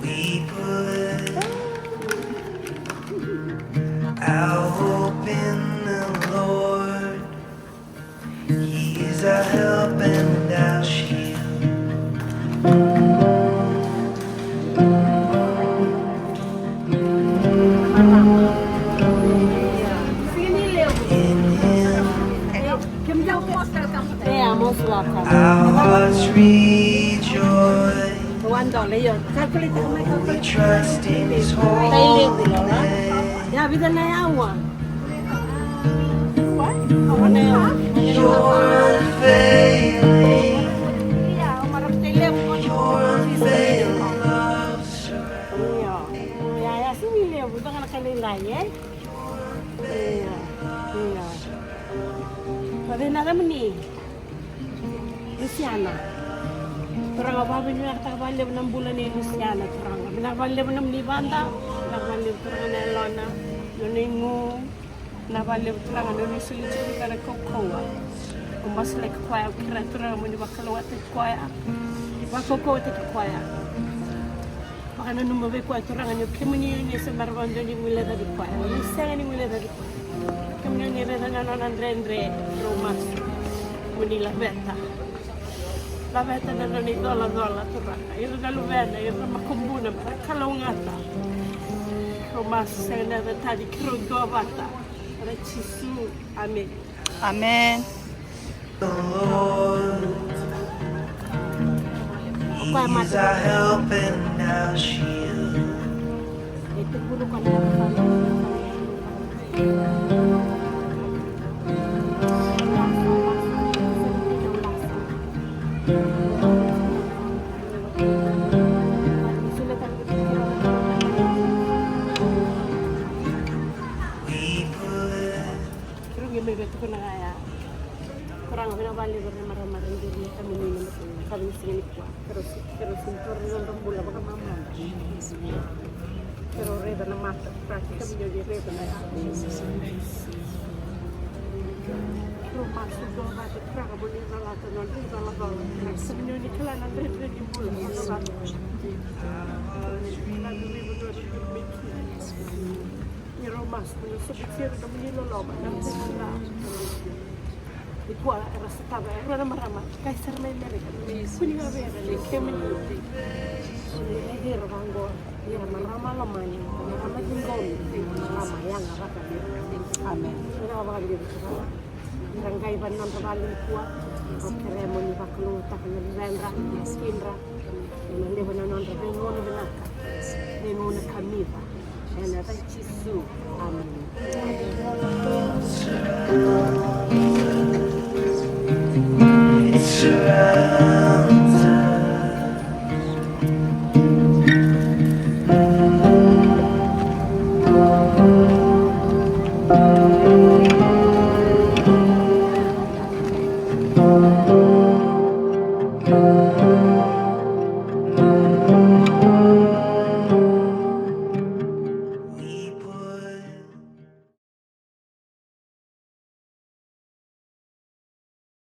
We put our hope in the Lord. He is our help and our shield. In Him our hearts rejoice. We trust in His holy name. You're unfailing. Your unfailing love Luciana. Turang apa bini nak tak balik 6 bulan ni Luciana turang. Nak balik 6 ni banda, nak balik turang ni Lona, Loningu, nak balik turang ni sulit cerita nak kau. Kumas lek kuaya kira turang muni bakal wat kuaya. Bakal kau tak kuaya. Makana number be kuaya turang ni kemuni ni semarwan ni mula tadi kuaya. Ni sana ni mula tadi. Kemuni ni reda nana Andre Romas. Muni la vetta. La vetta nana ni dola turang. Ira dalu vena, ira makumbuna, kalongata. Romas sana tadi kiro dua bata. Ada cisu. Amin. Amen. The Lord, He is our help and our shield. Itu guru kan We put Terus gimana begitu kena kaya kurang bina balik bermarah-marah jadi kami minum kami sini kuat terus impor dalam bulan bagaimana mama terus reda nama praktik kami jadi reda nama terus masuk dua mata kurang boleh nalatan nanti nalatan sebenarnya ni kalau nanti di bulan nalatan ni romas menusuk sir kami ni loloma nanti kita di kuala rasa tabe rana marama kai sermai mereka kuni ngabe ada kemen ini hero bango ya marama lamani marama tinggal marama yang apa amen ora apa dia rangkai banan terbalik kuat okere moni baklu tak ngendra skindra nende banan terbingon benak dengan kamita dan ada cisu amin It surrounds us.